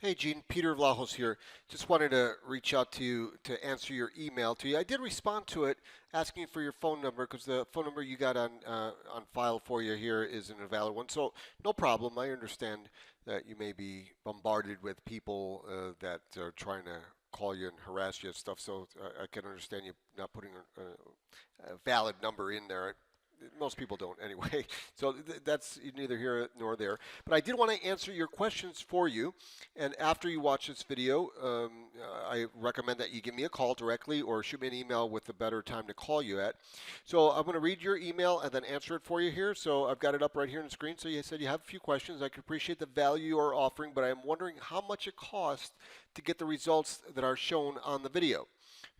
Hey Gene, Peter Vlahos here. Just wanted to reach out to you to answer your email to you. I did respond to it asking for your phone number because the phone number you got on file for you here isn't a valid one. So no problem. I understand that you may be bombarded with people that are trying to call you and harass you and stuff. So I can understand you not putting a valid number in there. Most people don't anyway. So that's neither here nor there. But I did want to answer your questions for you. And after you watch this video, I recommend that you give me a call directly or shoot me an email with a better time to call you at. So I'm going to read your email and then answer it for you here. So I've got it up right here on the screen. So you said you have a few questions. I can appreciate the value you are offering, but I'm wondering how much it costs to get the results that are shown on the video.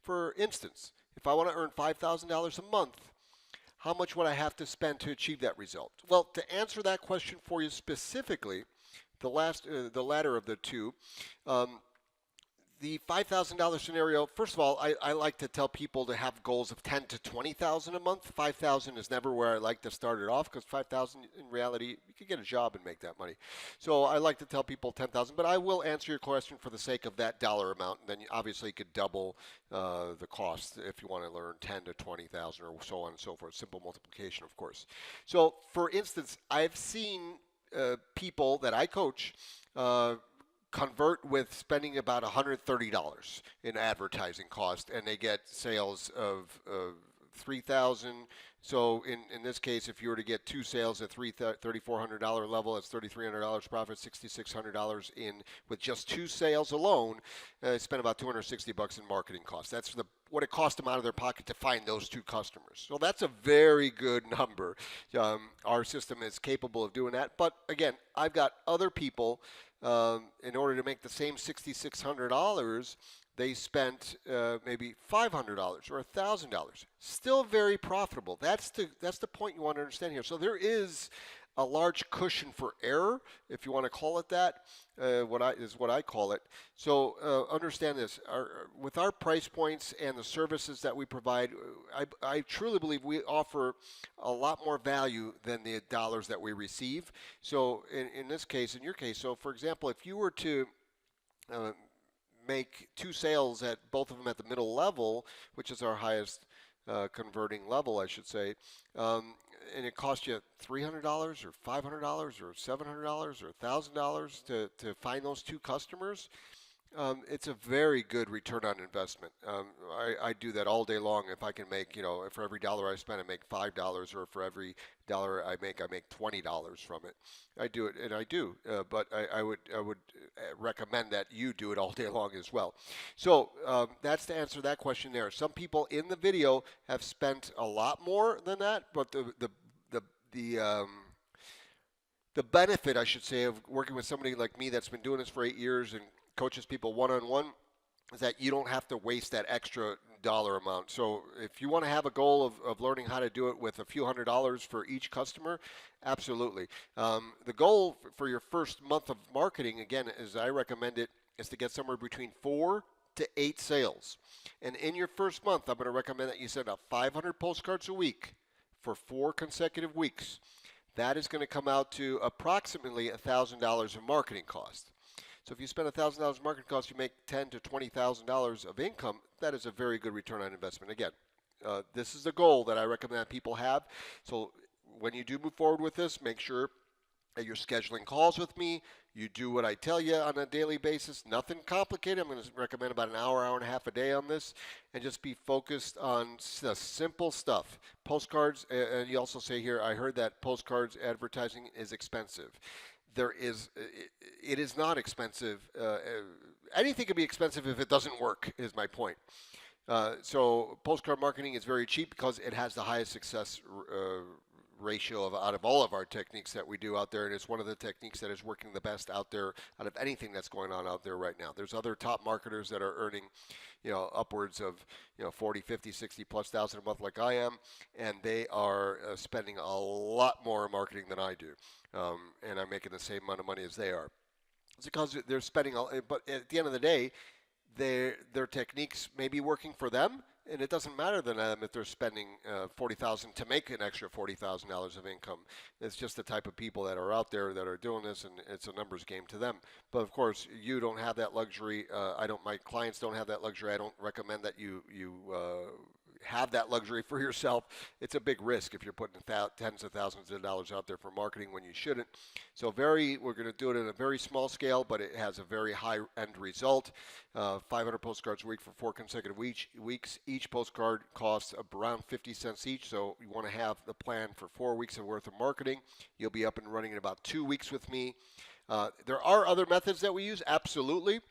For instance, if I want to earn $5,000 a month, how much would I have to spend to achieve that result? Well, to answer that question for you specifically, the latter of the two, um, the $5,000 scenario, first of all, I like to tell people to have goals of 10 to 20,000 a month. 5,000 is never where I like to start it off because 5,000 in reality, you could get a job and make that money. So I like to tell people 10,000, but I will answer your question for the sake of that dollar amount. And then obviously you could double the cost if you want to learn 10 to 20,000 or so on and so forth. Simple multiplication, of course. So for instance, I've seen people that I coach convert with spending about $130 in advertising cost, and they get sales of 3,000. So in this case, if you were to get two sales at $3,400 level, that's $3,300 profit, $6,600 in with just two sales alone. Spend about $260 in marketing costs. That's what it cost them out of their pocket to find those two customers. So that's a very good number. Our system is capable of doing that. But again, I've got other people in order to make the same $6,600, they spent maybe $500 or $1,000. Still very profitable. That's the point you want to understand here. So there is a large cushion for error, if you want to call it that, what I call it. So understand this: with our price points and the services that we provide, I truly believe we offer a lot more value than the dollars that we receive. So in this case, in your case, so for example, if you were to uh, make two sales at both of them at the middle level, which is our highest converting level, I should say, and it cost you $300 or $500 or $700 or $1,000 to find those two customers, it's a very good return on investment. I do that all day long. If I can make, for every dollar I spend, I make $5, or for every dollar I make $20 from it. I do it, and I do. But I would recommend that you do it all day long as well. So that's to answer that question there. Some people in the video have spent a lot more than that, but the the benefit, I should say, of working with somebody like me that's been doing this for 8 years and coaches people one-on-one is that you don't have to waste that extra dollar amount. So if you want to have a goal of learning how to do it with a few $100s for each customer, absolutely. The goal for your first month of marketing, again, as I recommend it, is to get somewhere between 4 to 8 sales. And in your first month, I'm going to recommend that you send out 500 postcards a week for 4 consecutive weeks. That is going to come out to approximately $1,000 in marketing cost. So if you spend $1,000 in marketing costs, you make $10,000 to $20,000 of income. That is a very good return on investment. Again, this is the goal that I recommend people have. So when you do move forward with this, make sure that you're scheduling calls with me. You do what I tell you on a daily basis. Nothing complicated. I'm going to recommend about an hour, hour and a half a day on this, and just be focused on the simple stuff. Postcards, and you also say here, I heard that postcards advertising is expensive. It is not expensive. Anything can be expensive if it doesn't work, is my point. So postcard marketing is very cheap because it has the highest success ratio out of all of our techniques that we do out there, and it's one of the techniques that is working the best out there out of anything that's going on out there right now. There's other top marketers that are earning, upwards of 40, 50, 60 plus thousand a month like I am, and they are spending a lot more in marketing than I do, and I'm making the same amount of money as they are. It's because they're spending, but at the end of the day, their techniques may be working for them, and it doesn't matter to them if they're spending $40,000 to make an extra $40,000 of income. It's just the type of people that are out there that are doing this, and it's a numbers game to them. But of course, you don't have that luxury. I don't. My clients don't have that luxury. I don't recommend that you have that luxury for yourself. It's a big risk if you're putting tens of thousands of dollars out there for marketing when you shouldn't. So we're going to do it in a very small scale, but it has a very high end result. 500 postcards a week for 4 consecutive weeks. Each postcard costs around 50 cents each. So you want to have the plan for 4 weeks of worth of marketing. You'll be up and running in about 2 weeks with me. There are other methods that we use, absolutely.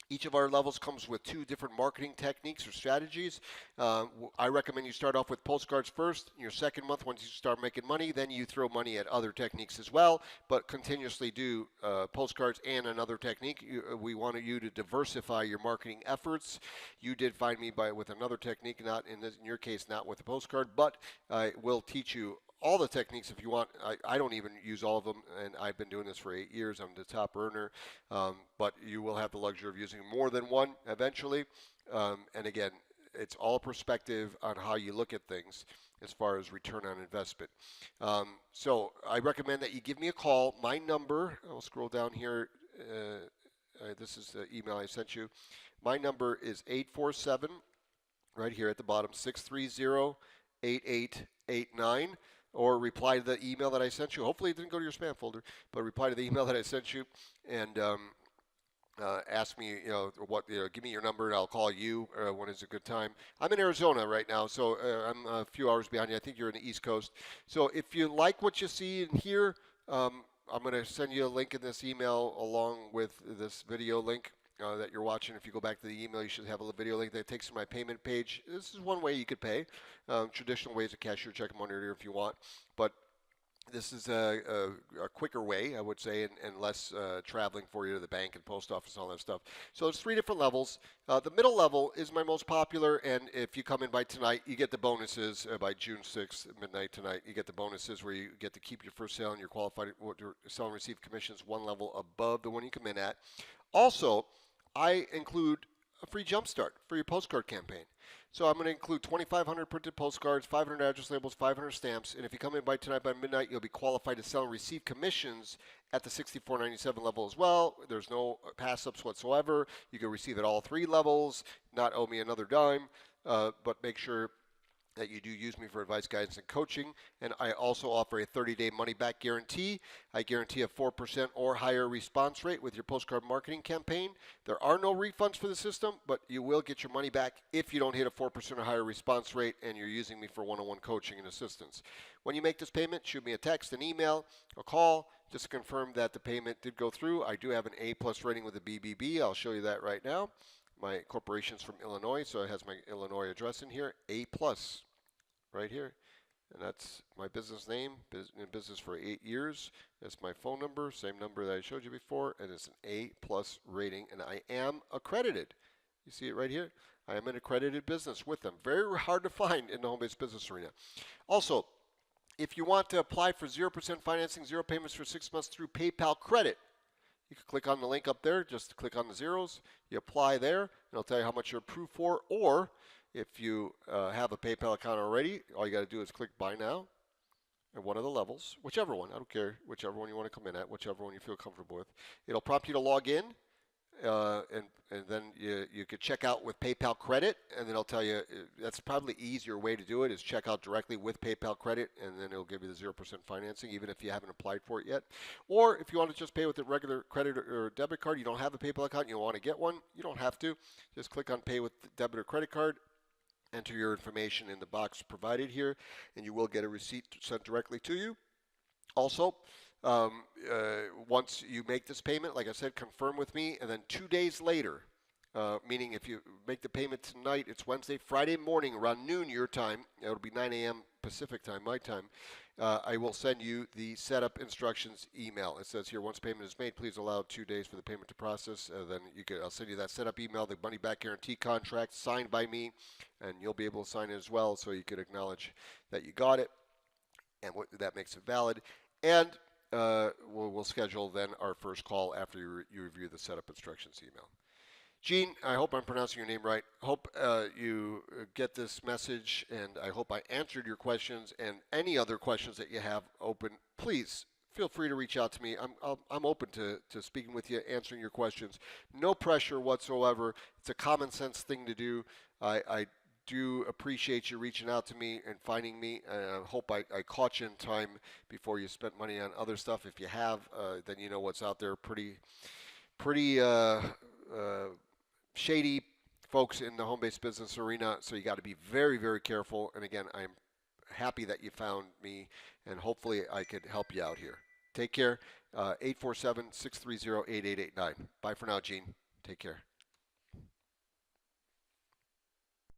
Each of our levels comes with 2 different marketing techniques or strategies. I recommend you start off with postcards first. Your second month, once you start making money, then you throw money at other techniques as well, but continuously do postcards and another technique. We want you to diversify your marketing efforts. You did find me with another technique, not in your case, not with a postcard, but I will teach you all the techniques if you want. I don't even use all of them, and I've been doing this for 8 years. I'm the top earner, but you will have the luxury of using more than one eventually. And again, it's all perspective on how you look at things as far as return on investment. So I recommend that you give me a call. My number, I'll scroll down here. This is the email I sent you. My number is 847, right here at the bottom, 630-8889. Or reply to the email that I sent you. Hopefully it didn't go to your spam folder, but reply to the email that I sent you and ask me, give me your number and I'll call you when is a good time. I'm in Arizona right now, so I'm a few hours behind you. I think you're in the East Coast. So if you like what you see and hear, I'm going to send you a link in this email along with this video link. That you're watching. If you go back to the email, you should have a video link that takes you to my payment page. This is one way you could pay. Traditional ways of cashier, check, money order if you want, but this is a quicker way, I would say, and less traveling for you to the bank and post office and all that stuff. So there's 3 different levels. The middle level is my most popular, and if you come in by tonight, you get the bonuses by June 6th, midnight tonight. You get the bonuses where you get to keep your first sale and you're qualified to sell and receive commissions 1 level above the one you come in at. Also, I include a free jumpstart for your postcard campaign. So I'm going to include 2,500 printed postcards, 500 address labels, 500 stamps, and if you come in by tonight by midnight, you'll be qualified to sell and receive commissions at the $64.97 level as well. There's no pass-ups whatsoever. You can receive at all 3 levels, not owe me another dime, but make sure that you do use me for advice, guidance, and coaching. And I also offer a 30-day money-back guarantee. I guarantee a 4% or higher response rate with your postcard marketing campaign. There are no refunds for the system, but you will get your money back if you don't hit a 4% or higher response rate and you're using me for one-on-one coaching and assistance. When you make this payment, shoot me a text, an email, a call, just to confirm that the payment did go through. I do have an A+ rating with the BBB. I'll show you that right now. My corporation's from Illinois, so it has my Illinois address in here, A+, right here. And that's my business name, been in business for 8 years. That's my phone number, same number that I showed you before, and it's an A+ rating, and I am accredited. You see it right here? I am an accredited business with them. Very hard to find in the home-based business arena. Also, if you want to apply for 0% financing, 0 payments for 6 months through PayPal credit, you can click on the link up there, just click on the zeros, you apply there, and it'll tell you how much you're approved for. Or if you have a PayPal account already, all you got to do is click Buy Now at one of the levels, whichever one, I don't care, whichever one you want to come in at, whichever one you feel comfortable with. It'll prompt you to log in, and then you could check out with PayPal credit, and then it'll tell you that's probably the easier way to do it is check out directly with PayPal credit, and then it'll give you the 0% financing even if you haven't applied for it yet. Or if you want to just pay with a regular credit or debit card, you don't have a PayPal account, you want to get one, you don't have to. Just click on Pay with Debit or Credit Card, enter your information in the box provided here, and you will get a receipt sent directly to you. Also, once you make this payment, like I said, confirm with me, and then 2 days later, meaning if you make the payment tonight, it's Wednesday, Friday morning around noon your time, it'll be 9 a.m. Pacific time, my time, I will send you the setup instructions email. It says here, once payment is made, please allow 2 days for the payment to process. Then I'll send you that setup email, the money back guarantee contract signed by me, and you'll be able to sign it as well, so you could acknowledge that you got it, and that makes it valid. And we'll schedule then our first call after you review the setup instructions email. Gene, I hope I'm pronouncing your name right. Hope you get this message, and I hope I answered your questions and any other questions that you have open. Please feel free to reach out to me. I'm open to speaking with you, answering your questions. No pressure whatsoever. It's a common sense thing to do. I do appreciate you reaching out to me and finding me. I hope I caught you in time before you spent money on other stuff. If you have, then you know what's out there. Pretty shady folks in the home-based business arena, so you got to be very, very careful. And again, I'm happy that you found me, and hopefully I could help you out here. Take care. 847-630-8889. Bye for now, Gene. Take care.